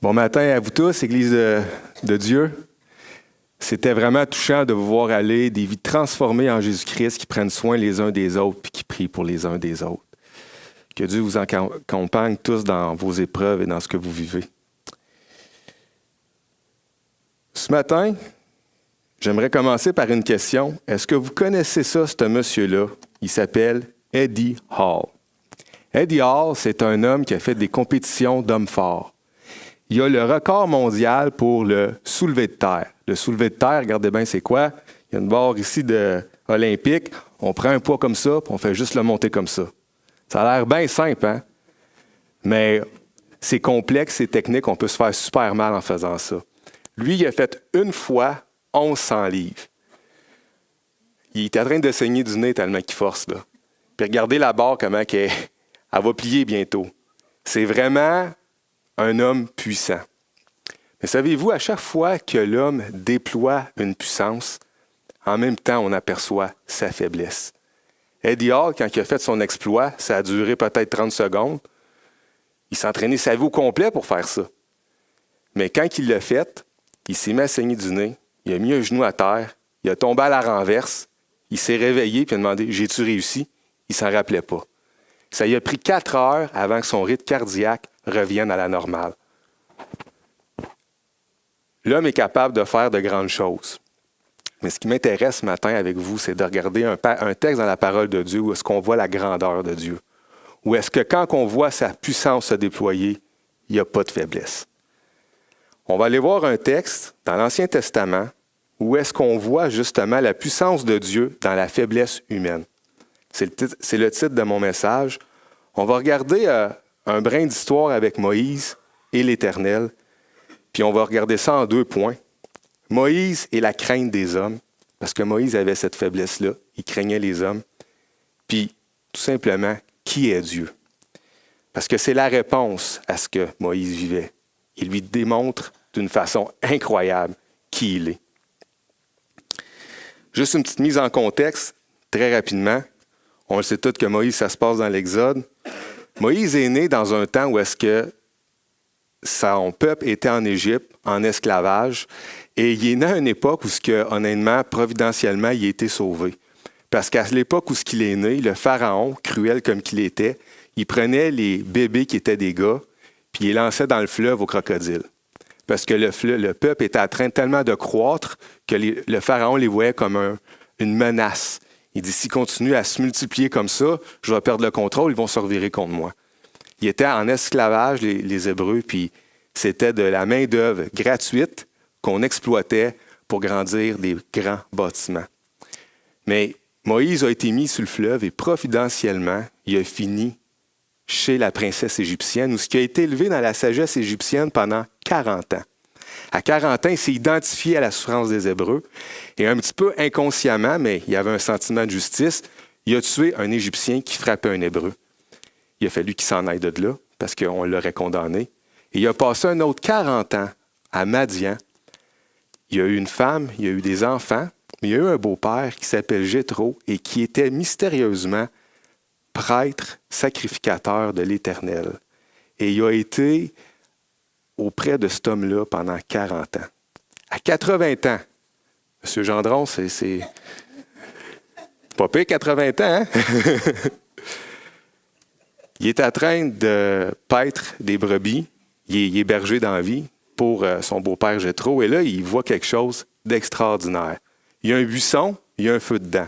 Bon matin à vous tous, Église de Dieu. C'était vraiment touchant de vous voir aller, des vies transformées en Jésus-Christ qui prennent soin les uns des autres puis qui prient pour les uns des autres. Que Dieu vous accompagne tous dans vos épreuves et dans ce que vous vivez. Ce matin, j'aimerais commencer par une question. Est-ce que vous connaissez ça, ce monsieur-là? Il s'appelle Eddie Hall. Eddie Hall, c'est un homme qui a fait des compétitions d'hommes forts. Il a le record mondial pour le soulevé de terre. Le soulevé de terre, regardez bien, c'est quoi? Il y a une barre ici olympique. On prend un poids comme ça, puis on fait juste le monter comme ça. Ça a l'air bien simple, hein? Mais c'est complexe, c'est technique, on peut se faire super mal en faisant ça. Lui, il a fait une fois 1100 livres. Il est en train de saigner du nez tellement qu'il force, là. Puis regardez la barre, comment elle va plier bientôt. C'est vraiment un homme puissant. Mais savez-vous, à chaque fois que l'homme déploie une puissance, en même temps, on aperçoit sa faiblesse. Eddie Hall, quand il a fait son exploit, ça a duré peut-être 30 secondes. Il s'est entraîné sa vie au complet pour faire ça. Mais quand il l'a fait, il s'est mis à saigner du nez, il a mis un genou à terre, il a tombé à la renverse, il s'est réveillé et a demandé « J'ai-tu réussi? » Il ne s'en rappelait pas. Ça lui a pris 4 heures avant que son rythme cardiaque revienne à la normale. L'homme est capable de faire de grandes choses. Mais ce qui m'intéresse ce matin avec vous, c'est de regarder un texte dans la parole de Dieu où est-ce qu'on voit la grandeur de Dieu. Où est-ce que quand on voit sa puissance se déployer, il n'y a pas de faiblesse. On va aller voir un texte dans l'Ancien Testament où est-ce qu'on voit justement la puissance de Dieu dans la faiblesse humaine. C'est le titre de mon message. On va regarder un brin d'histoire avec Moïse et l'Éternel, puis on va regarder ça en 2 points. Moïse et la crainte des hommes, parce que Moïse avait cette faiblesse-là, il craignait les hommes. Puis, tout simplement, qui est Dieu? Parce que c'est la réponse à ce que Moïse vivait. Il lui démontre d'une façon incroyable qui il est. Juste une petite mise en contexte, très rapidement. On le sait tous que Moïse, ça se passe dans l'Exode. Moïse est né dans un temps où est-ce que son peuple était en Égypte, en esclavage, et il est né à une époque où, honnêtement, providentiellement, il a été sauvé. Parce qu'à l'époque où il est né, le pharaon, cruel comme qu'il était, il prenait les bébés qui étaient des gars, puis il les lançait dans le fleuve aux crocodiles. Parce que le peuple était en train tellement de croître que le pharaon les voyait comme une menace. Il dit, s'ils continuent à se multiplier comme ça, je vais perdre le contrôle, ils vont se revirer contre moi. Ils étaient en esclavage, les Hébreux, puis c'était de la main-d'œuvre gratuite qu'on exploitait pour grandir des grands bâtiments. Mais Moïse a été mis sur le fleuve et providentiellement, il a fini chez la princesse égyptienne, où ce qui a été élevé dans la sagesse égyptienne pendant 40 ans. À 40 ans, il s'est identifié à la souffrance des Hébreux et un petit peu inconsciemment, mais il y avait un sentiment de justice, il a tué un Égyptien qui frappait un Hébreu. Il a fallu qu'il s'en aille de là parce qu'on l'aurait condamné. Et il a passé un autre 40 ans à Madian. Il y a eu une femme, il y a eu des enfants, mais il y a eu un beau-père qui s'appelle Jéthro et qui était mystérieusement prêtre sacrificateur de l'Éternel. Et il a été auprès de cet homme-là pendant 40 ans. À 80 ans, M. Gendron, c'est pas pire 80 ans, hein? Il est en train de paître des brebis. Il est berger dans la vie pour son beau-père Jéthro. Et là, il voit quelque chose d'extraordinaire. Il y a un buisson, il y a un feu dedans.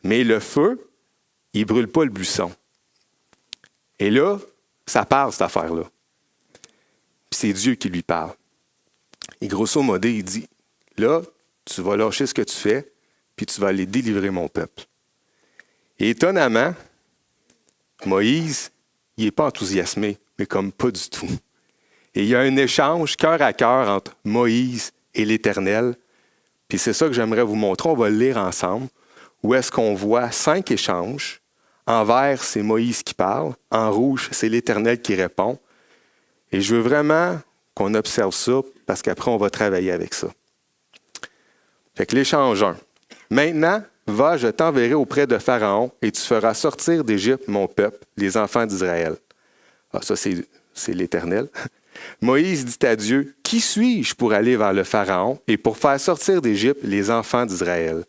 Mais le feu, il ne brûle pas le buisson. Et là, ça parle, cette affaire-là. Puis c'est Dieu qui lui parle. Et grosso modo, il dit, là, tu vas lâcher ce que tu fais, puis tu vas aller délivrer mon peuple. Et étonnamment, Moïse, il n'est pas enthousiasmé, mais comme pas du tout. Et il y a un échange cœur à cœur entre Moïse et l'Éternel. Puis c'est ça que j'aimerais vous montrer. On va le lire ensemble. Où est-ce qu'on voit 5 échanges. En vert, c'est Moïse qui parle. En rouge, c'est l'Éternel qui répond. Et je veux vraiment qu'on observe ça parce qu'après, on va travailler avec ça. Fait que l'échange 1. Maintenant, va, je t'enverrai auprès de Pharaon et tu feras sortir d'Égypte mon peuple, les enfants d'Israël. Ah, ça, c'est l'Éternel. Moïse dit à Dieu, « Qui suis-je pour aller vers le Pharaon et pour faire sortir d'Égypte les enfants d'Israël? »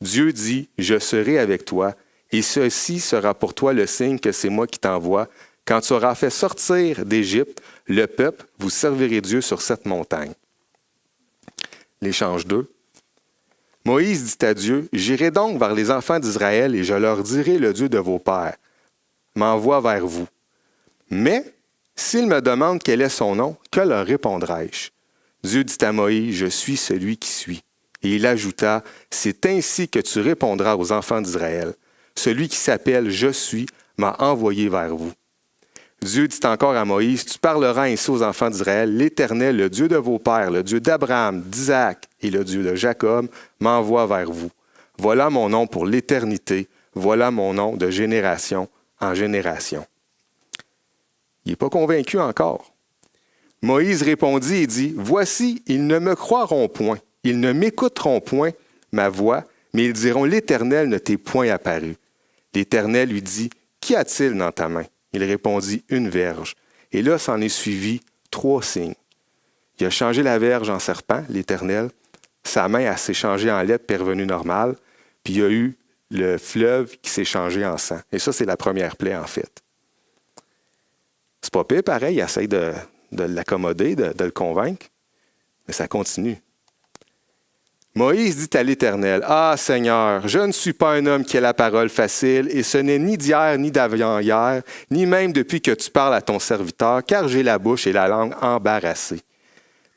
Dieu dit, « Je serai avec toi, et ceci sera pour toi le signe que c'est moi qui t'envoie. Quand tu auras fait sortir d'Égypte le peuple, vous servirez Dieu sur cette montagne. » L'échange 2. Moïse dit à Dieu, « J'irai donc vers les enfants d'Israël et je leur dirai le Dieu de vos pères m'envoie vers vous. Mais s'ils me demandent quel est son nom, que leur répondrai-je? » Dieu dit à Moïse, « Je suis celui qui suis. » Et il ajouta, « C'est ainsi que tu répondras aux enfants d'Israël. Celui qui s'appelle « Je suis » m'a envoyé vers vous. » Dieu dit encore à Moïse, « Tu parleras ainsi aux enfants d'Israël, l'Éternel, le Dieu de vos pères, le Dieu d'Abraham, d'Isaac et le Dieu de Jacob, m'envoie vers vous. Voilà mon nom pour l'éternité, voilà mon nom de génération en génération. » Il n'est pas convaincu encore. Moïse répondit et dit, « Voici, ils ne me croiront point, ils ne m'écouteront point ma voix, mais ils diront, l'Éternel ne t'est point apparu. » L'Éternel lui dit, « Qu'y a-t-il dans ta main? » Il répondit, « Une verge. » Et là, s'en est suivi 3 signes. Il a changé la verge en serpent, l'Éternel. Sa main, elle s'est changée en lèpre, puis est revenue normale. Puis il y a eu le fleuve qui s'est changé en sang. Et ça, c'est la première plaie, en fait. C'est pas pire, pareil, il essaie de l'accommoder, de le convaincre. Mais ça continue. Moïse dit à l'Éternel, « Ah, Seigneur, je ne suis pas un homme qui a la parole facile, et ce n'est ni d'hier ni d'avant-hier, ni même depuis que tu parles à ton serviteur, car j'ai la bouche et la langue embarrassées. »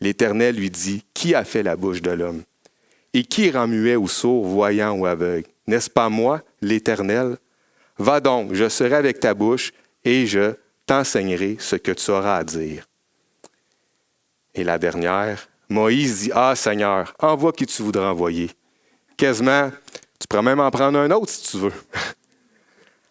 L'Éternel lui dit, « Qui a fait la bouche de l'homme? Et qui rend muet ou sourd, voyant ou aveugle? N'est-ce pas moi, l'Éternel? Va donc, je serai avec ta bouche, et je t'enseignerai ce que tu auras à dire. » Et la dernière, Moïse dit, « Ah, Seigneur, envoie qui tu voudras envoyer. Quasiment, tu pourrais même en prendre un autre si tu veux. »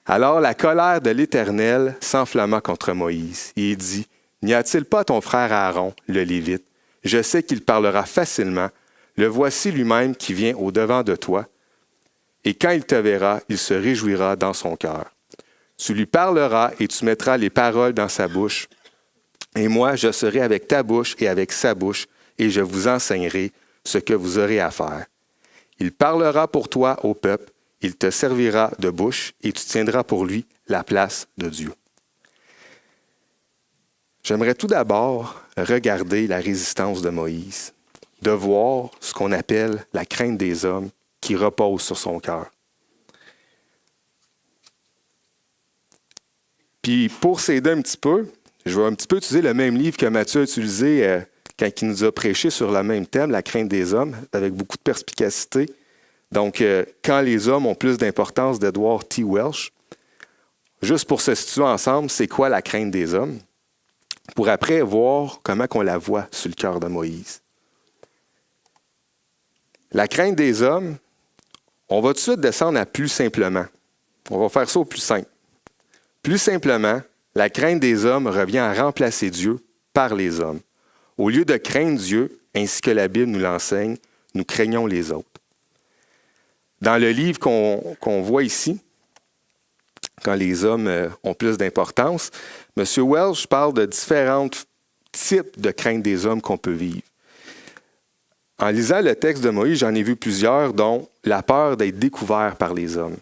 Alors la colère de l'Éternel s'enflamma contre Moïse. Et il dit, « N'y a-t-il pas ton frère Aaron, le Lévite? Je sais qu'il parlera facilement. Le voici lui-même qui vient au-devant de toi. Et quand il te verra, il se réjouira dans son cœur. Tu lui parleras et tu mettras les paroles dans sa bouche. Et moi, je serai avec ta bouche et avec sa bouche, et je vous enseignerai ce que vous aurez à faire. Il parlera pour toi au peuple, il te servira de bouche, et tu tiendras pour lui la place de Dieu. » J'aimerais tout d'abord regarder la résistance de Moïse, de voir ce qu'on appelle la crainte des hommes qui repose sur son cœur. Puis pour s'aider un petit peu, je vais un petit peu utiliser le même livre que Matthieu a utilisé quand il nous a prêché sur le même thème, la crainte des hommes, avec beaucoup de perspicacité. Donc, quand les hommes ont plus d'importance d'Edward T. Welsh. Juste pour se situer ensemble, c'est quoi la crainte des hommes? Pour après voir comment on la voit sur le cœur de Moïse. La crainte des hommes, on va tout de suite descendre à plus simplement. On va faire ça au plus simple. Plus simplement, la crainte des hommes revient à remplacer Dieu par les hommes. Au lieu de craindre Dieu, ainsi que la Bible nous l'enseigne, nous craignons les autres. Dans le livre qu'on voit ici, quand les hommes ont plus d'importance, M. Welsh parle de différents types de crainte des hommes qu'on peut vivre. En lisant le texte de Moïse, j'en ai vu plusieurs, dont la peur d'être découvert par les hommes,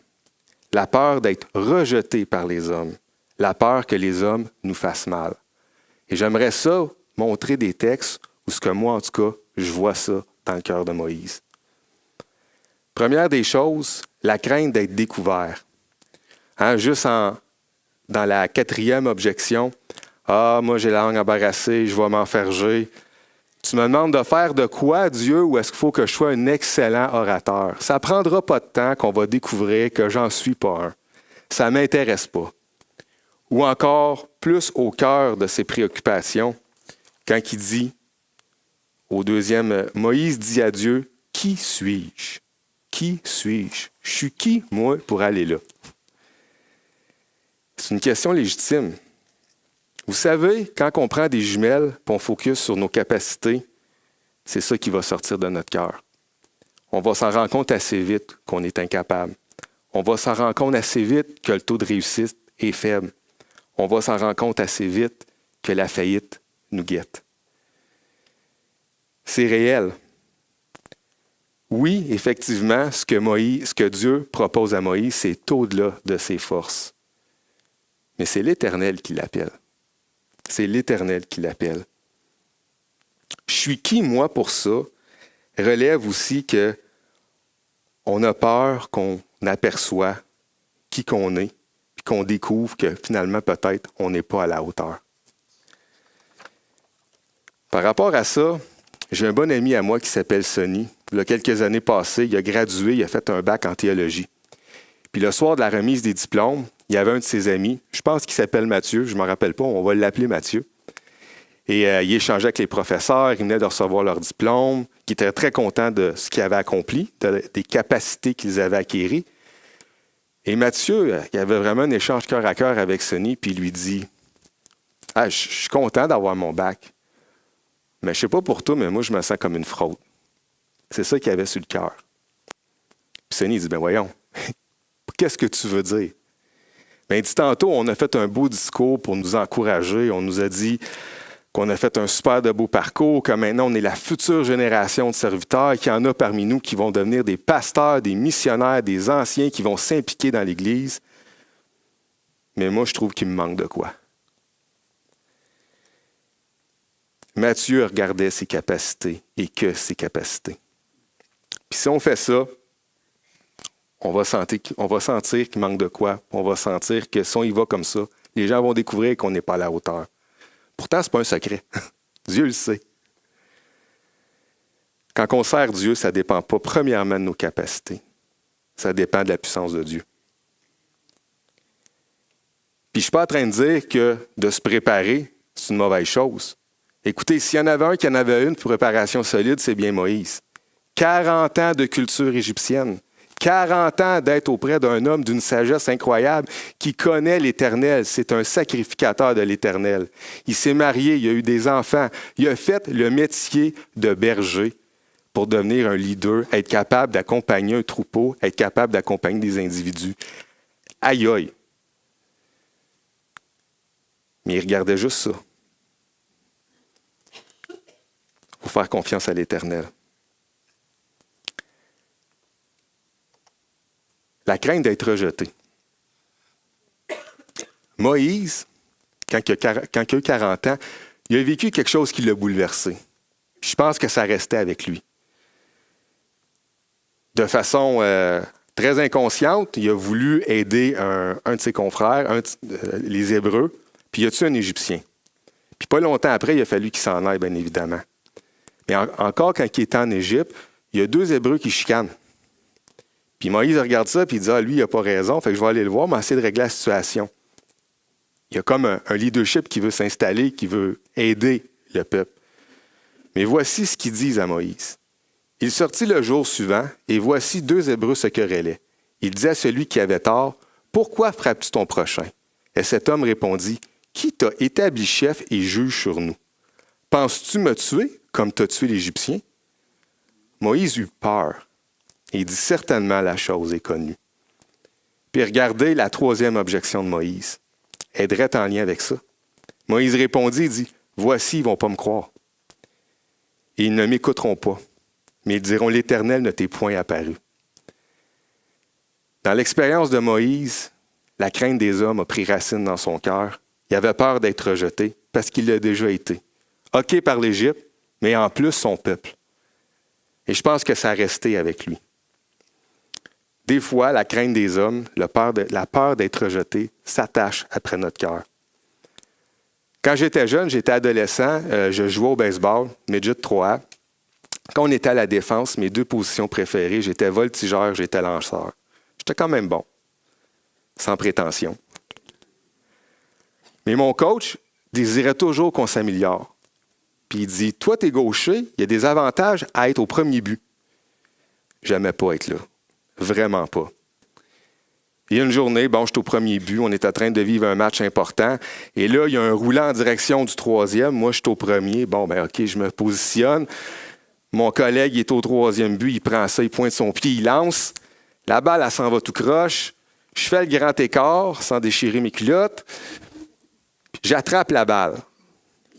la peur d'être rejeté par les hommes, la peur que les hommes nous fassent mal. Et j'aimerais ça montrer des textes où ce que moi, en tout cas, je vois ça dans le cœur de Moïse. Première des choses, la crainte d'être découvert. Juste dans la 4e objection, « Ah, moi j'ai la langue embarrassée, je vais m'enferger. » Tu me demandes de faire de quoi, Dieu, ou est-ce qu'il faut que je sois un excellent orateur? Ça ne prendra pas de temps qu'on va découvrir que j'en suis pas un. Ça ne m'intéresse pas. Ou encore, plus au cœur de ses préoccupations, quand il dit, au 2e, Moïse dit à Dieu, « Qui suis-je? Qui suis-je? Je suis qui, moi, pour aller là? » C'est une question légitime. Vous savez, quand on prend des jumelles et on focus sur nos capacités, c'est ça qui va sortir de notre cœur. On va s'en rendre compte assez vite qu'on est incapable. On va s'en rendre compte assez vite que le taux de réussite est faible. On va s'en rendre compte assez vite que la faillite nous guette. C'est réel. Oui, effectivement, ce que Dieu propose à Moïse, c'est au-delà de ses forces. Mais c'est l'Éternel qui l'appelle. C'est l'Éternel qui l'appelle. Je suis qui, moi, pour ça? Relève aussi que on a peur qu'on aperçoit qui qu'on est, puis qu'on découvre que finalement, peut-être, on n'est pas à la hauteur. Par rapport à ça, j'ai un bon ami à moi qui s'appelle Sonny. Il y a quelques années passées, il a gradué, il a fait un bac en théologie. Puis le soir de la remise des diplômes, il y avait un de ses amis, je pense qu'il s'appelle Mathieu, je ne me rappelle pas, on va l'appeler Mathieu. Et il échangeait avec les professeurs, il venait de recevoir leur diplôme, qui était très content de ce qu'ils avaient accompli, des capacités qu'ils avaient acquises. Et Mathieu, il avait vraiment un échange cœur à cœur avec Sonny, puis il lui dit « Ah, je suis content d'avoir mon bac, mais je ne sais pas pour toi, mais moi, je me sens comme une fraude. » C'est ça qu'il avait sur le cœur. Puis Sonny dit « Ben voyons, qu'est-ce que tu veux dire? » Ben, il dit tantôt, on a fait un beau discours pour nous encourager, on nous a dit qu'on a fait un super de beau parcours, que maintenant on est la future génération de serviteurs, qu'il y en a parmi nous qui vont devenir des pasteurs, des missionnaires, des anciens qui vont s'impliquer dans l'Église. Mais moi, je trouve qu'il me manque de quoi. Matthieu regardait ses capacités et que ses capacités. Puis si on fait ça, on va sentir qu'il manque de quoi. On va sentir que si on y va comme ça, les gens vont découvrir qu'on n'est pas à la hauteur. Pourtant, ce n'est pas un secret. Dieu le sait. Quand on sert Dieu, ça ne dépend pas premièrement de nos capacités. Ça dépend de la puissance de Dieu. Puis je ne suis pas en train de dire que de se préparer, c'est une mauvaise chose. Écoutez, s'il y en avait un qui en avait une préparation solide, c'est bien Moïse. 40 ans de culture égyptienne. 40 ans d'être auprès d'un homme d'une sagesse incroyable qui connaît l'Éternel. C'est un sacrificateur de l'Éternel. Il s'est marié, il a eu des enfants. Il a fait le métier de berger pour devenir un leader, être capable d'accompagner un troupeau, être capable d'accompagner des individus. Aïe aïe. Mais il regardait juste ça. Il faut faire confiance à l'Éternel. La crainte d'être rejeté. Moïse, quand il a eu 40 ans, il a vécu quelque chose qui l'a bouleversé. Je pense que ça restait avec lui. De façon très inconsciente, il a voulu aider un de ses confrères, les Hébreux, puis il a tué un Égyptien. Puis pas longtemps après, il a fallu qu'il s'en aille, bien évidemment. Mais encore quand il était en Égypte, il y a 2 Hébreux qui chicanent. Puis Moïse regarde ça, puis il dit « Ah, lui, il n'a pas raison, fait que je vais aller le voir, mais essayer de régler la situation. » Il y a comme un leadership qui veut s'installer, qui veut aider le peuple. Mais voici ce qu'ils disent à Moïse. « Il sortit le jour suivant, et voici 2 Hébreux se querellaient. Il dit à celui qui avait tort, « Pourquoi frappes-tu ton prochain? » Et cet homme répondit, « Qui t'a établi chef et juge sur nous? Penses-tu me tuer comme t'as tué l'Égyptien? » Moïse eut peur. Et il dit certainement la chose est connue. Puis regardez la 3e objection de Moïse. Elle est direct en lien avec ça. Moïse répondit, il dit, « Voici, ils ne vont pas me croire. Et ils ne m'écouteront pas. Mais ils diront, l'Éternel ne t'est point apparu. » Dans l'expérience de Moïse, la crainte des hommes a pris racine dans son cœur. Il avait peur d'être rejeté parce qu'il l'a déjà été. OK par l'Égypte, mais en plus son peuple. Et je pense que ça a resté avec lui. Des fois, la crainte des hommes, la peur d'être rejeté, s'attache après notre cœur. Quand j'étais jeune, j'étais adolescent, je jouais au baseball, midget 3A. Quand on était à la défense, mes 2 positions préférées, j'étais voltigeur, j'étais lanceur. J'étais quand même bon, sans prétention. Mais mon coach désirait toujours qu'on s'améliore. Puis il dit, « Toi, t'es gaucher, il y a des avantages à être au premier but. » J'aimais pas être là. Vraiment pas. Il y a une journée, je suis au premier but, on est en train de vivre un match important. Et là, il y a un roulant en direction du 3e. Moi, je suis au premier. OK, je me positionne. Mon collègue il est au 3e but, il prend ça, il pointe son pied, il lance. La balle, elle s'en va tout croche. Je fais le grand écart sans déchirer mes culottes. J'attrape la balle.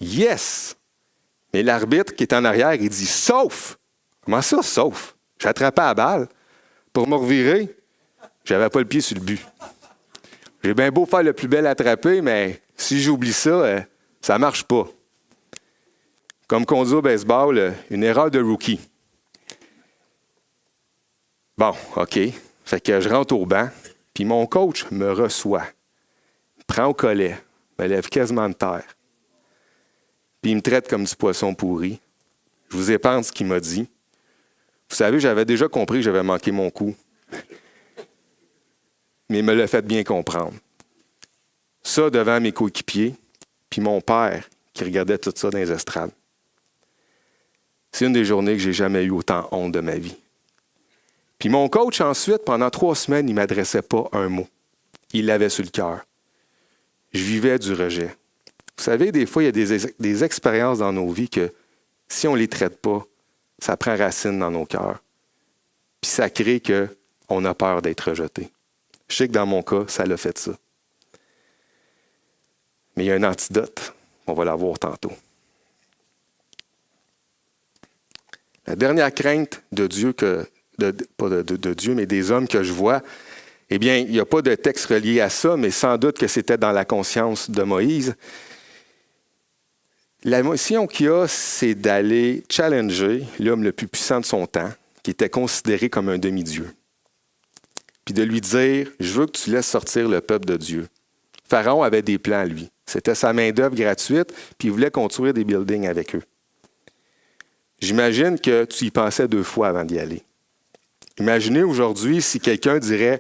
Yes! Mais l'arbitre qui est en arrière, il dit sauf! Comment ça, sauf? J'attrapais la balle. Pour me revirer, j'avais pas le pied sur le but. J'ai bien beau faire le plus bel attrapé, mais si j'oublie ça, ça marche pas. Comme qu'on dit au baseball, une erreur de rookie. Bon, OK. Fait que je rentre au banc, puis mon coach me reçoit. Il prend au collet, me lève quasiment de terre. Puis il me traite comme du poisson pourri. Je vous épargne ce qu'il m'a dit. Vous savez, j'avais déjà compris que j'avais manqué mon coup. Mais il me l'a fait bien comprendre. Ça devant mes coéquipiers, puis mon père qui regardait tout ça dans les estrades. C'est une des journées que j'ai jamais eu autant honte de ma vie. Puis mon coach, ensuite, pendant 3 semaines, il ne m'adressait pas un mot. Il l'avait sur le cœur. Je vivais du rejet. Vous savez, des fois, il y a des expériences dans nos vies que, si on ne les traite pas, ça prend racine dans nos cœurs. Puis ça crée qu'on a peur d'être rejeté. Je sais que dans mon cas, ça l'a fait ça. Mais il y a un antidote. On va l'avoir tantôt. La dernière crainte de Dieu, pas de Dieu, mais des hommes que je vois, eh bien, il n'y a pas de texte relié à ça, mais sans doute que c'était dans la conscience de Moïse. La mission qu'il a, c'est d'aller challenger l'homme le plus puissant de son temps, qui était considéré comme un demi-dieu. Puis de lui dire, je veux que tu laisses sortir le peuple de Dieu. Pharaon avait des plans, lui. C'était sa main-d'œuvre gratuite, puis il voulait construire des buildings avec eux. J'imagine que tu y pensais 2 fois avant d'y aller. Imaginez aujourd'hui si quelqu'un dirait,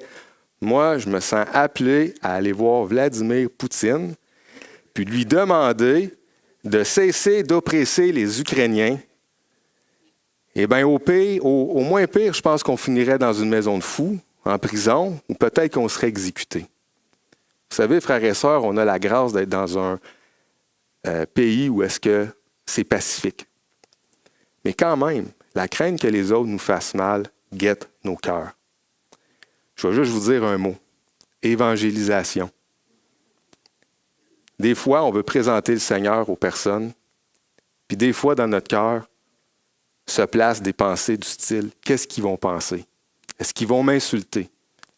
moi, je me sens appelé à aller voir Vladimir Poutine, puis lui demander de cesser d'oppresser les Ukrainiens. Eh bien, au moins pire, je pense qu'on finirait dans une maison de fous, en prison, ou peut-être qu'on serait exécuté. Vous savez, frères et sœurs, on a la grâce d'être dans un pays où est-ce que c'est pacifique. Mais quand même, la crainte que les autres nous fassent mal guette nos cœurs. Je vais juste vous dire un mot. Évangélisation. Des fois, on veut présenter le Seigneur aux personnes, puis des fois, dans notre cœur, se placent des pensées du style « Qu'est-ce qu'ils vont penser? Est-ce qu'ils vont m'insulter?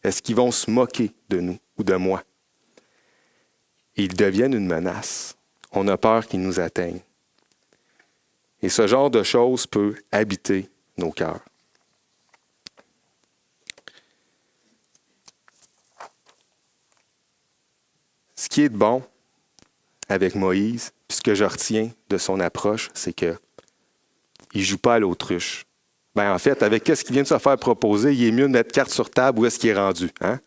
Est-ce qu'ils vont se moquer de nous ou de moi? » Et ils deviennent une menace. On a peur qu'ils nous atteignent. Et ce genre de choses peut habiter nos cœurs. Ce qui est de bon avec Moïse, puis ce que je retiens de son approche, c'est qu'il ne joue pas à l'autruche. Ben, en fait, avec ce qu'il vient de se faire proposer, il est mieux de mettre carte sur table où est-ce qu'il est rendu. Hein?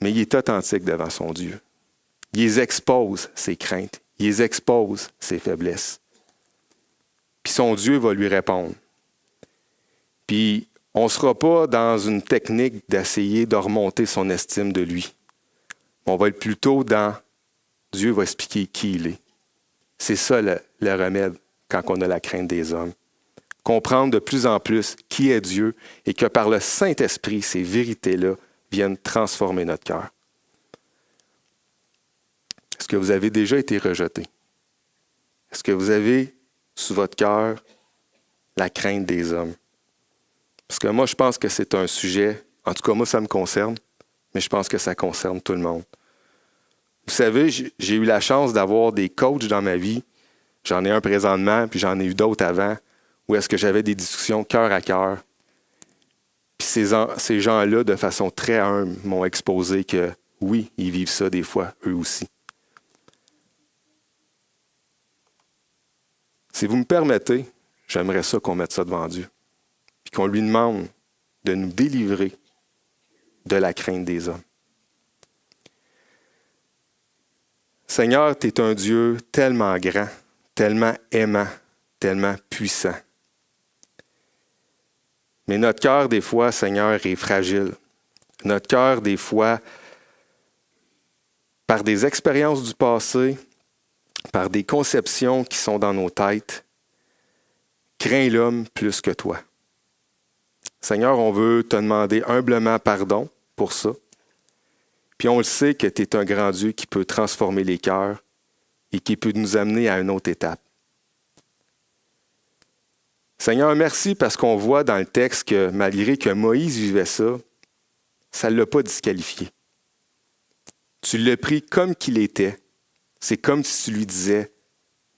Mais il est authentique devant son Dieu. Il les expose, ses craintes. Il les expose, ses faiblesses. Puis son Dieu va lui répondre. Puis on ne sera pas dans une technique d'essayer de remonter son estime de lui. On va être plutôt dans Dieu va expliquer qui il est. C'est ça le remède quand on a la crainte des hommes. Comprendre de plus en plus qui est Dieu et que par le Saint-Esprit, ces vérités-là viennent transformer notre cœur. Est-ce que vous avez déjà été rejeté? Est-ce que vous avez sous votre cœur la crainte des hommes? Parce que moi, je pense que c'est un sujet, en tout cas moi, ça me concerne, mais je pense que ça concerne tout le monde. Vous savez, j'ai eu la chance d'avoir des coachs dans ma vie. J'en ai un présentement, puis j'en ai eu d'autres avant, où est-ce que j'avais des discussions cœur à cœur. Puis ces gens-là, de façon très humble, m'ont exposé que oui, ils vivent ça des fois, eux aussi. Si vous me permettez, j'aimerais ça qu'on mette ça devant Dieu, puis qu'on lui demande de nous délivrer de la crainte des hommes. Seigneur, tu es un Dieu tellement grand, tellement aimant, tellement puissant. Mais notre cœur, des fois, Seigneur, est fragile. Notre cœur, des fois, par des expériences du passé, par des conceptions qui sont dans nos têtes, craint l'homme plus que toi. Seigneur, on veut te demander humblement pardon pour ça. Puis on le sait que tu es un grand Dieu qui peut transformer les cœurs, et qui peut nous amener à une autre étape. Seigneur, merci parce qu'on voit dans le texte que malgré que Moïse vivait ça, ça ne l'a pas disqualifié. Tu l'as pris comme qu'il était. C'est comme si tu lui disais,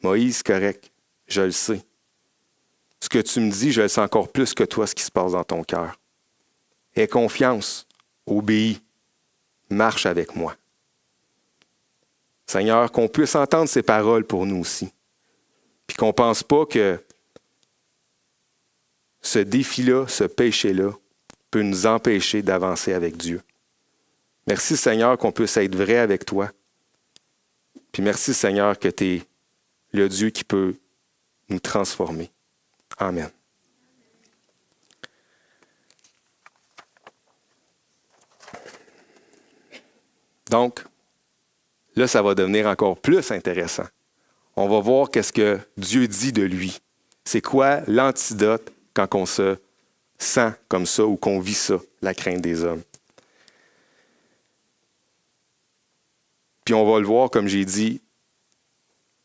Moïse, correct, je le sais. Ce que tu me dis, je le sais encore plus que toi, ce qui se passe dans ton cœur. Aie confiance, obéis, marche avec moi. Seigneur, qu'on puisse entendre ces paroles pour nous aussi. Puis qu'on ne pense pas que ce défi-là, ce péché-là, peut nous empêcher d'avancer avec Dieu. Merci, Seigneur, qu'on puisse être vrai avec toi. Puis merci, Seigneur, que tu es le Dieu qui peut nous transformer. Amen. Donc, là, ça va devenir encore plus intéressant. On va voir qu'est-ce que Dieu dit de lui. C'est quoi l'antidote quand on se sent comme ça ou qu'on vit ça, la crainte des hommes. Puis on va le voir, comme j'ai dit,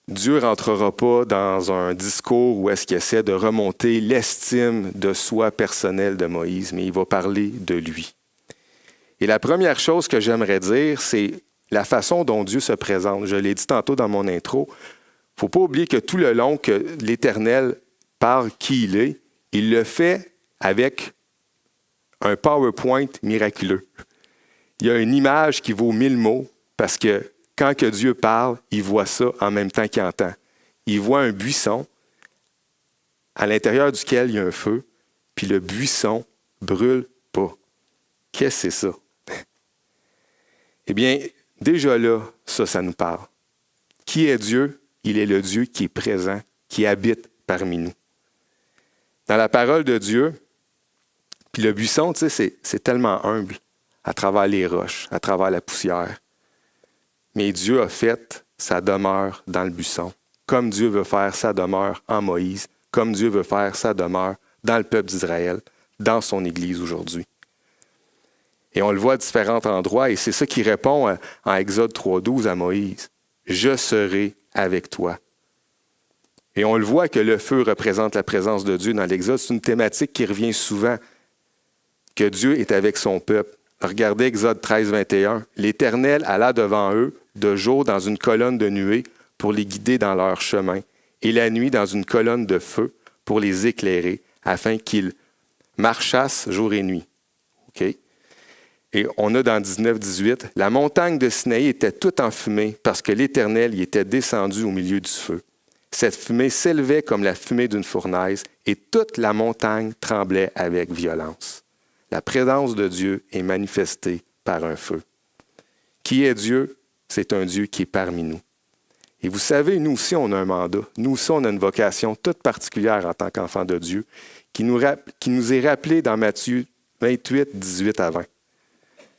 Dieu ne rentrera pas dans un discours où est-ce qu'il essaie de remonter l'estime de soi personnelle de Moïse, mais il va parler de lui. Et la première chose que j'aimerais dire, c'est la façon dont Dieu se présente. Je l'ai dit tantôt dans mon intro. Il ne faut pas oublier que tout le long que l'Éternel parle qui il est, il le fait avec un PowerPoint miraculeux. Il y a une image qui vaut 1000 mots parce que quand que Dieu parle, il voit ça en même temps qu'il entend. Il voit un buisson à l'intérieur duquel il y a un feu, puis le buisson brûle pas. Qu'est-ce que c'est ça? Eh bien, déjà là, ça nous parle. Qui est Dieu? Il est le Dieu qui est présent, qui habite parmi nous. Dans la parole de Dieu, puis le buisson, tu sais, c'est tellement humble à travers les roches, à travers la poussière. Mais Dieu a fait sa demeure dans le buisson, comme Dieu veut faire sa demeure en Moïse, comme Dieu veut faire sa demeure dans le peuple d'Israël, dans son Église aujourd'hui. Et on le voit à différents endroits, et c'est ça qui répond en Exode 3.12 à Moïse. « Je serai avec toi ». Et on le voit que le feu représente la présence de Dieu dans l'Exode. C'est une thématique qui revient souvent, que Dieu est avec son peuple. Regardez Exode 13.21. « L'Éternel alla devant eux de jour dans une colonne de nuée pour les guider dans leur chemin, et la nuit dans une colonne de feu pour les éclairer, afin qu'ils marchassent jour et nuit. » Okay? Et on a dans 19-18, « La montagne de Sinaï était toute enfumée parce que l'Éternel y était descendu au milieu du feu. Cette fumée s'élevait comme la fumée d'une fournaise et toute la montagne tremblait avec violence. La présence de Dieu est manifestée par un feu. » Qui est Dieu? C'est un Dieu qui est parmi nous. Et vous savez, nous aussi, on a un mandat. Nous aussi, on a une vocation toute particulière en tant qu'enfants de Dieu qui nous est rappelée dans Matthieu 28, 18 à 20.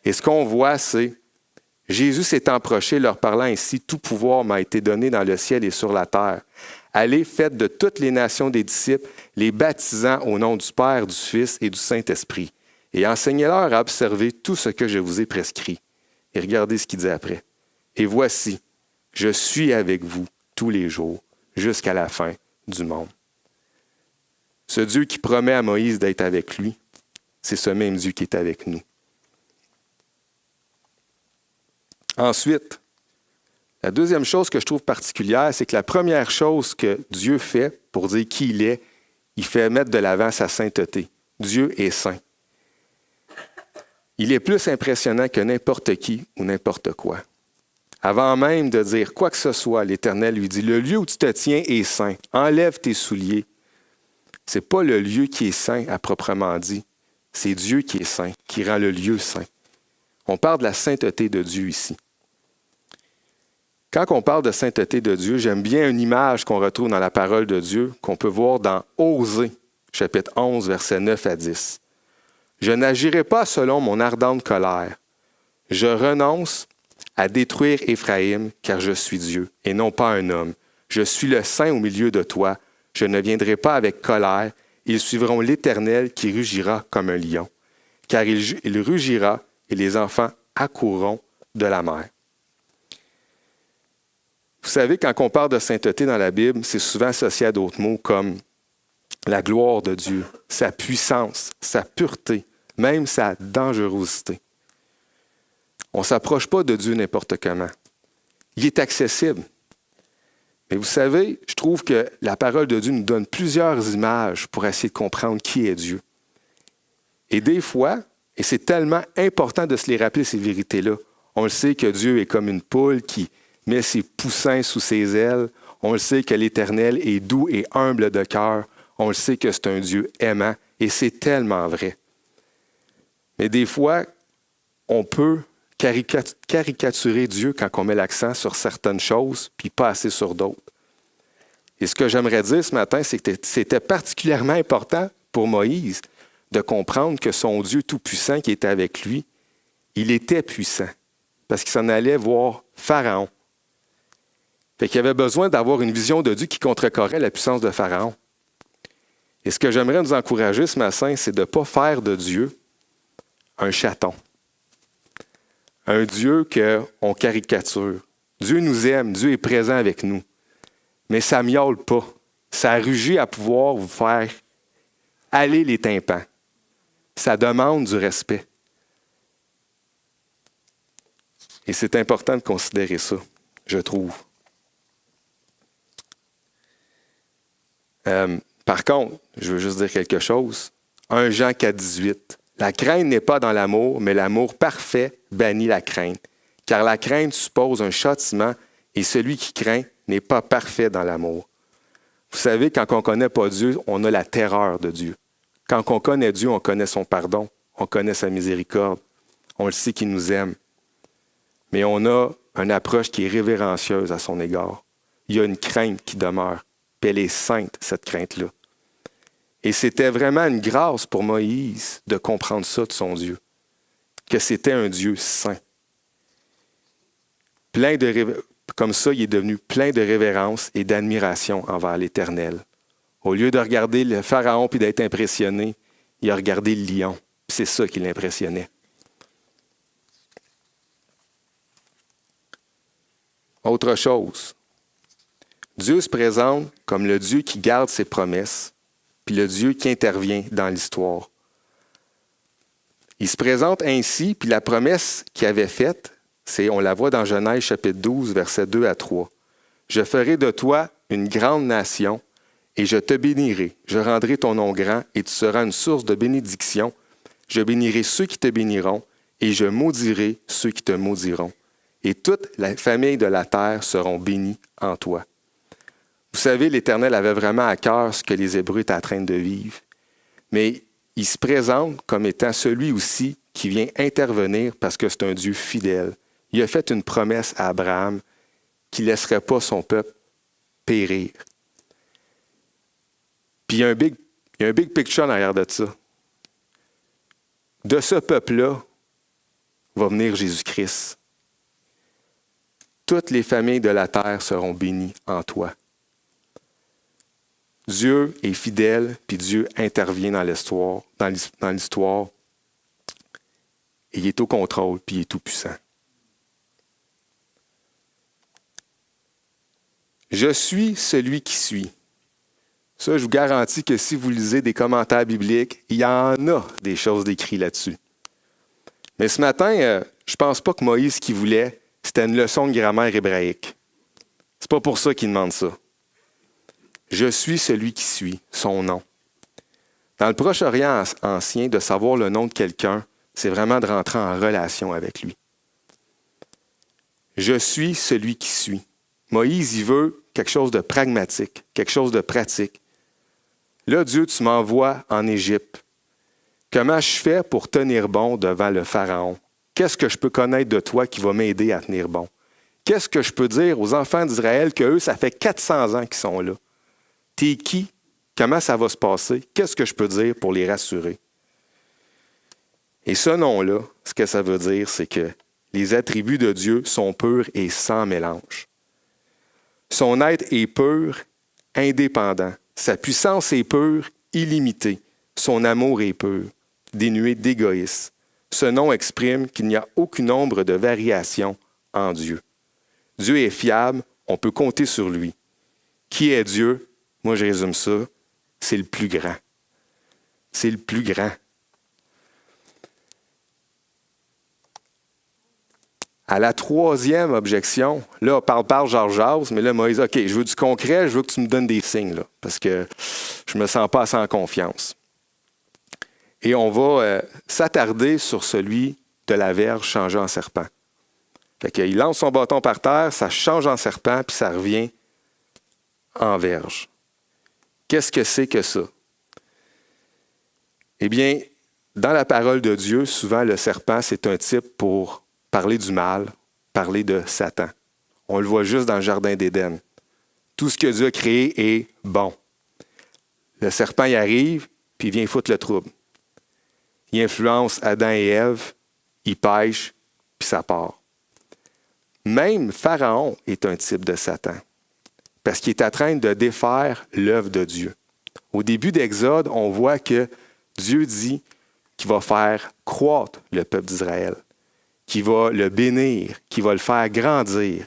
Et ce qu'on voit, c'est Jésus s'étant approché, leur parlant ainsi, « Tout pouvoir m'a été donné dans le ciel et sur la terre. Allez, faites de toutes les nations des disciples, les baptisant au nom du Père, du Fils et du Saint-Esprit, et enseignez-leur à observer tout ce que je vous ai prescrit. » Et regardez ce qu'il dit après. « Et voici, je suis avec vous tous les jours, jusqu'à la fin du monde. » Ce Dieu qui promet à Moïse d'être avec lui, c'est ce même Dieu qui est avec nous. Ensuite, la deuxième chose que je trouve particulière, c'est que la première chose que Dieu fait pour dire qui il est, il fait mettre de l'avant sa sainteté. Dieu est saint. Il est plus impressionnant que n'importe qui ou n'importe quoi. Avant même de dire quoi que ce soit, l'Éternel lui dit, « Le lieu où tu te tiens est saint. Enlève tes souliers. » Ce n'est pas le lieu qui est saint à proprement dit. C'est Dieu qui est saint, qui rend le lieu saint. On parle de la sainteté de Dieu ici. Quand on parle de sainteté de Dieu, j'aime bien une image qu'on retrouve dans la parole de Dieu, qu'on peut voir dans Osée, chapitre 11, versets 9 à 10. « Je n'agirai pas selon mon ardente colère. Je renonce à détruire Éphraïm, car je suis Dieu, et non pas un homme. Je suis le saint au milieu de toi. Je ne viendrai pas avec colère. Ils suivront l'Éternel qui rugira comme un lion. Car il rugira, et les enfants accourront de la mer. » Vous savez, quand on parle de sainteté dans la Bible, c'est souvent associé à d'autres mots comme la gloire de Dieu, sa puissance, sa pureté, même sa dangerosité. On ne s'approche pas de Dieu n'importe comment. Il est accessible. Mais vous savez, je trouve que la parole de Dieu nous donne plusieurs images pour essayer de comprendre qui est Dieu. Et des fois, et c'est tellement important de se les rappeler, ces vérités-là, on le sait que Dieu est comme une poule qui met ses poussins sous ses ailes. On le sait que l'Éternel est doux et humble de cœur. On le sait que c'est un Dieu aimant. Et c'est tellement vrai. Mais des fois, on peut caricaturer Dieu quand on met l'accent sur certaines choses, puis pas assez sur d'autres. Et ce que j'aimerais dire ce matin, c'est que c'était particulièrement important pour Moïse de comprendre que son Dieu tout-puissant qui était avec lui, il était puissant, parce qu'il s'en allait voir Pharaon. Fait qu'il avait besoin d'avoir une vision de Dieu qui contrecarrait la puissance de Pharaon. Et ce que j'aimerais nous encourager ce matin, c'est de ne pas faire de Dieu un chaton. Un Dieu qu'on caricature. Dieu nous aime, Dieu est présent avec nous. Mais ça ne miaule pas. Ça rugit à pouvoir vous faire aller les tympans. Ça demande du respect. Et c'est important de considérer ça, je trouve. Par contre, je veux juste dire quelque chose. 1 Jean 4,18. La crainte n'est pas dans l'amour, mais l'amour parfait bannit la crainte. Car la crainte suppose un châtiment et celui qui craint n'est pas parfait dans l'amour. Vous savez, quand on ne connaît pas Dieu, on a la terreur de Dieu. Quand on connaît Dieu, on connaît son pardon, on connaît sa miséricorde, on le sait qu'il nous aime. Mais on a une approche qui est révérencieuse à son égard. Il y a une crainte qui demeure, puis elle est sainte, cette crainte-là. Et c'était vraiment une grâce pour Moïse de comprendre ça de son Dieu, que c'était un Dieu saint. Comme ça, il est devenu plein de révérence et d'admiration envers l'Éternel. Au lieu de regarder le Pharaon et d'être impressionné, il a regardé le lion. C'est ça qui l'impressionnait. Autre chose, Dieu se présente comme le Dieu qui garde ses promesses, puis le Dieu qui intervient dans l'histoire. Il se présente ainsi, puis la promesse qu'il avait faite, on la voit dans Genèse chapitre 12, versets 2 à 3. « Je ferai de toi une grande nation, et je te bénirai. Je rendrai ton nom grand, et tu seras une source de bénédiction. Je bénirai ceux qui te béniront, et je maudirai ceux qui te maudiront. Et toute la famille de la terre seront bénies en toi. » Vous savez, l'Éternel avait vraiment à cœur ce que les Hébreux étaient en train de vivre. Mais il se présente comme étant celui aussi qui vient intervenir parce que c'est un Dieu fidèle. Il a fait une promesse à Abraham qu'il ne laisserait pas son peuple périr. Puis il y a un big picture en arrière de ça. De ce peuple-là va venir Jésus-Christ. Toutes les familles de la terre seront bénies en toi. Dieu est fidèle, puis Dieu intervient dans l'histoire. Et il est au contrôle, puis il est tout-puissant. Je suis celui qui suis. Ça, je vous garantis que si vous lisez des commentaires bibliques, il y en a des choses décrites là-dessus. Mais ce matin, je ne pense pas que Moïse, ce qu'il voulait, c'était une leçon de grammaire hébraïque. C'est pas pour ça qu'il demande ça. Je suis celui qui suis, son nom. Dans le Proche-Orient ancien, de savoir le nom de quelqu'un, c'est vraiment de rentrer en relation avec lui. Je suis celui qui suis. Moïse, il veut quelque chose de pragmatique, quelque chose de pratique. Là, Dieu, tu m'envoies en Égypte. Comment je fais pour tenir bon devant le Pharaon? Qu'est-ce que je peux connaître de toi qui va m'aider à tenir bon? Qu'est-ce que je peux dire aux enfants d'Israël qu'eux, ça fait 400 ans qu'ils sont là? T'es qui? Comment ça va se passer? Qu'est-ce que je peux dire pour les rassurer? Et ce nom-là, ce que ça veut dire, c'est que les attributs de Dieu sont purs et sans mélange. Son être est pur, indépendant. Sa puissance est pure, illimitée. Son amour est pur, dénué d'égoïsme. Ce nom exprime qu'il n'y a aucune ombre de variation en Dieu. Dieu est fiable, On peut compter sur lui. Qui est Dieu? Moi, je résume ça. C'est le plus grand. C'est le plus grand. À la troisième objection, là, on parle, jase, mais là, Moïse, OK, je veux du concret, je veux que tu me donnes des signes, là, parce que je ne me sens pas assez en confiance. Et on va s'attarder sur celui de la verge changée en serpent. Fait qu'il lance son bâton par terre, ça change en serpent, puis ça revient en verge. Qu'est-ce que c'est que ça? Eh bien, dans la parole de Dieu, souvent, le serpent, c'est un type pour parler du mal, parler de Satan. On le voit juste dans le Jardin d'Éden. Tout ce que Dieu a créé est bon. Le serpent y arrive, puis il vient foutre le trouble. Il influence Adam et Ève, il pêche, puis ça part. Même Pharaon est un type de Satan, parce qu'il est en train de défaire l'œuvre de Dieu. Au début d'Exode, on voit que Dieu dit qu'il va faire croître le peuple d'Israël, qu'il va le bénir, qu'il va le faire grandir.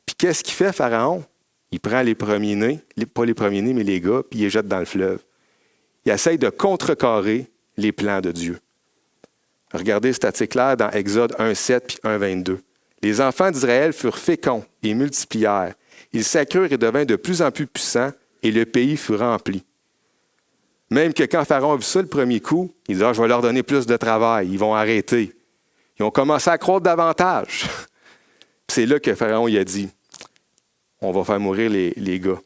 Puis qu'est-ce qu'il fait, Pharaon? Il prend les premiers-nés, pas les premiers-nés, mais les gars, puis il les jette dans le fleuve. Il essaye de contrecarrer les plans de Dieu. Regardez cet article-là dans Exode 1,7 puis 1,22. Les enfants d'Israël furent féconds et multiplièrent. Ils s'accrurent et devinrent de plus en plus puissants, et le pays fut rempli. Même que quand Pharaon a vu ça le premier coup, il dit « je vais leur donner plus de travail, ils vont arrêter. » Ils ont commencé à croître davantage. C'est là que Pharaon il a dit « on va faire mourir les gars. »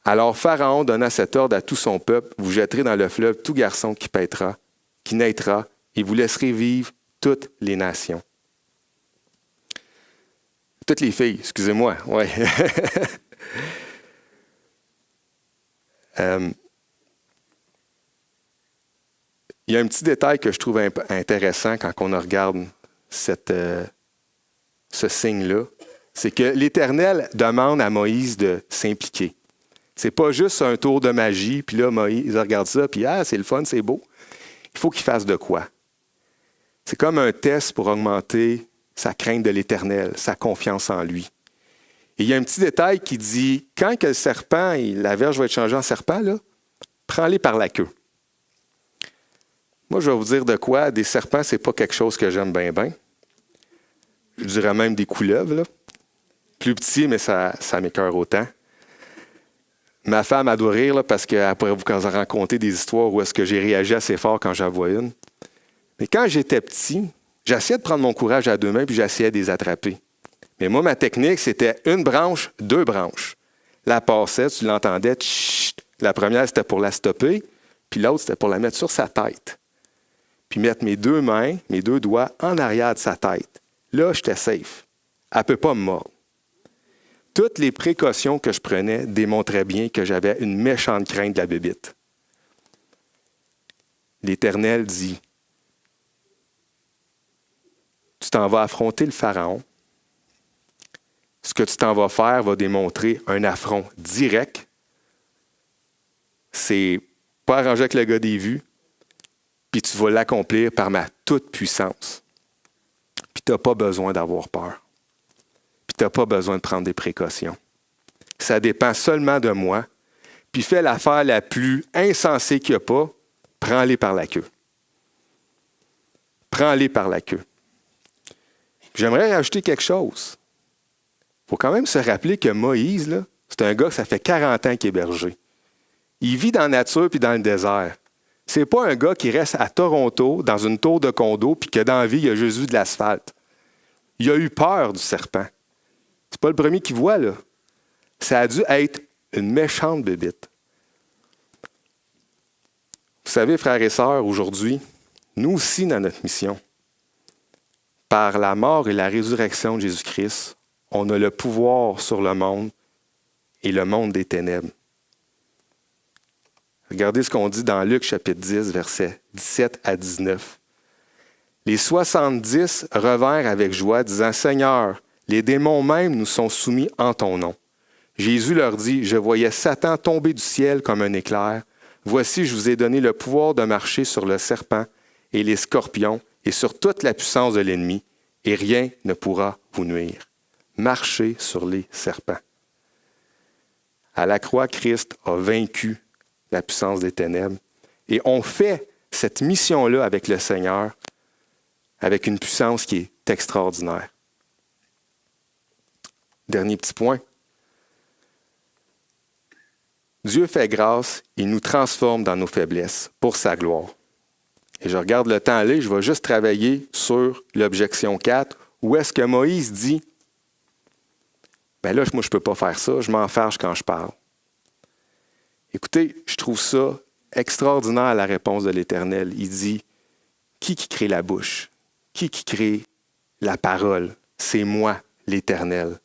Alors Pharaon donna cet ordre à tout son peuple, « vous jetterez dans le fleuve tout garçon qui paîtra, qui naîtra, et vous laisserez vivre toutes les nations. » Toutes les filles, excusez-moi. Ouais. Il y a un petit détail que je trouve intéressant quand on regarde ce signe-là. C'est que l'Éternel demande à Moïse de s'impliquer. C'est pas juste un tour de magie, puis là, Moïse regarde ça, puis c'est le fun, c'est beau. Il faut qu'il fasse de quoi? C'est comme un test pour augmenter sa crainte de l'Éternel, sa confiance en lui. Et il y a un petit détail qui dit, quand que le serpent, la verge va être changée en serpent, là, prends-les par la queue. Moi, je vais vous dire de quoi. Des serpents, c'est pas quelque chose que j'aime bien, bien. Je dirais même des couleuvres, là. Plus petits, mais ça m'écoeure autant. Ma femme a dû rire là, parce qu'elle pourrait vous raconter des histoires où est-ce que j'ai réagi assez fort quand j'en vois une. Mais quand j'étais petit, j'essayais de prendre mon courage à deux mains puis j'essayais de les attraper. Mais moi, ma technique, c'était une branche, deux branches. La passait, tu l'entendais, tchit. La première, c'était pour la stopper, puis l'autre, c'était pour la mettre sur sa tête. Puis mettre mes deux mains, mes deux doigts en arrière de sa tête. Là, j'étais safe. Elle ne peut pas me mordre. Toutes les précautions que je prenais démontraient bien que j'avais une méchante crainte de la bébite. L'Éternel dit, tu t'en vas affronter le Pharaon. Ce que tu t'en vas faire va démontrer un affront direct. C'est pas arrangé avec le gars des vues. Puis tu vas l'accomplir par ma toute-puissance. Puis tu n'as pas besoin d'avoir peur. Puis tu n'as pas besoin de prendre des précautions. Ça dépend seulement de moi. Puis fais l'affaire la plus insensée qu'il n'y a pas, prends-les par la queue. Prends-les par la queue. J'aimerais rajouter quelque chose. Il faut quand même se rappeler que Moïse, là, c'est un gars que ça fait 40 ans qu'il est berger. Il vit dans la nature puis dans le désert. C'est pas un gars qui reste à Toronto, dans une tour de condo, puis que dans la vie, il a juste vu de l'asphalte. Il a eu peur du serpent. C'est pas le premier qu'il voit, là. Ça a dû être une méchante bébite. Vous savez, frères et sœurs, aujourd'hui, nous aussi, dans notre mission, par la mort et la résurrection de Jésus-Christ, on a le pouvoir sur le monde et le monde des ténèbres. Regardez ce qu'on dit dans Luc chapitre 10, versets 17 à 19. Les 70 revinrent avec joie, disant « Seigneur, les démons même nous sont soumis en ton nom. » Jésus leur dit « Je voyais Satan tomber du ciel comme un éclair. Voici, je vous ai donné le pouvoir de marcher sur le serpent et les scorpions et sur toute la puissance de l'ennemi, et rien ne pourra vous nuire. marcher sur les serpents. À la croix, Christ a vaincu la puissance des ténèbres. Et on fait cette mission-là avec le Seigneur, avec une puissance qui est extraordinaire. Dernier petit point. Dieu fait grâce, il nous transforme dans nos faiblesses pour sa gloire. Et je regarde le temps aller, je vais juste travailler sur l'objection 4, où est-ce que Moïse dit « Ben là, moi, je ne peux pas faire ça, je m'enfarge quand je parle. » Écoutez, je trouve ça extraordinaire, la réponse de l'Éternel. Il dit « Qui crée la bouche? Qui crée la parole? C'est moi, l'Éternel. »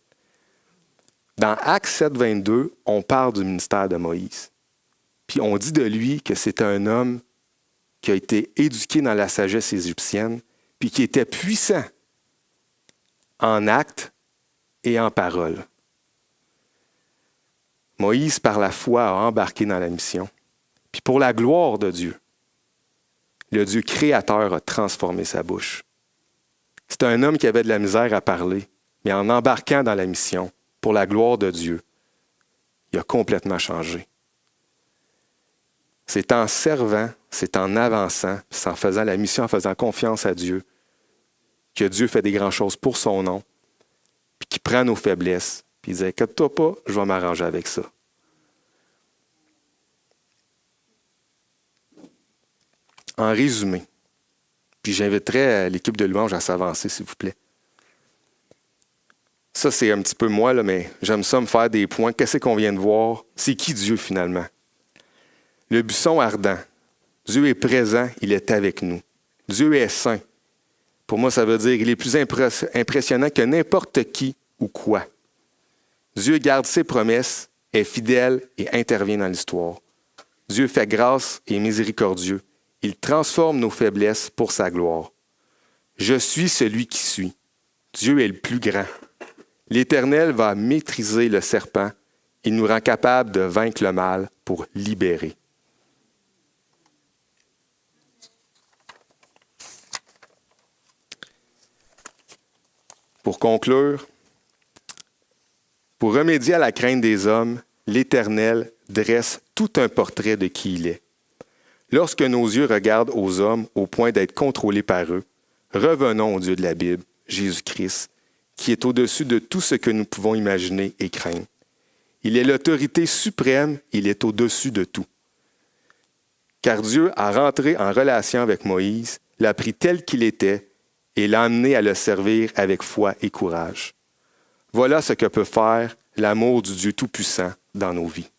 Dans Actes 7, 22, on parle du ministère de Moïse. Puis on dit de lui que c'est un homme qui a été éduqué dans la sagesse égyptienne, puis qui était puissant en actes et en parole. Moïse, par la foi, a embarqué dans la mission. Puis pour la gloire de Dieu, le Dieu créateur a transformé sa bouche. C'est un homme qui avait de la misère à parler, mais en embarquant dans la mission, pour la gloire de Dieu, il a complètement changé. C'est en servant, c'est en avançant, c'est en faisant la mission, en faisant confiance à Dieu, que Dieu fait des grandes choses pour son nom, puis qu'il prend nos faiblesses, puis il dit « Inquiète-toi pas, je vais m'arranger avec ça. » En résumé, puis j'inviterai l'équipe de louange à s'avancer, s'il vous plaît. Ça, c'est un petit peu moi, là, mais j'aime ça me faire des points. Qu'est-ce qu'on vient de voir? C'est qui Dieu, finalement? Le buisson ardent. Dieu est présent, il est avec nous. Dieu est saint. Pour moi, ça veut dire qu'il est plus impressionnant que n'importe qui ou quoi. Dieu garde ses promesses, est fidèle et intervient dans l'histoire. Dieu fait grâce et est miséricordieux. Il transforme nos faiblesses pour sa gloire. Je suis celui qui suis. Dieu est le plus grand. L'Éternel va maîtriser le serpent. Il nous rend capables de vaincre le mal pour libérer. Pour conclure, pour remédier à la crainte des hommes, l'Éternel dresse tout un portrait de qui il est. Lorsque nos yeux regardent aux hommes au point d'être contrôlés par eux, revenons au Dieu de la Bible, Jésus-Christ, qui est au-dessus de tout ce que nous pouvons imaginer et craindre. Il est l'autorité suprême, il est au-dessus de tout. Car Dieu a rentré en relation avec Moïse, l'a pris tel qu'il était et l'a amené à le servir avec foi et courage. Voilà ce que peut faire l'amour du Dieu Tout-Puissant dans nos vies.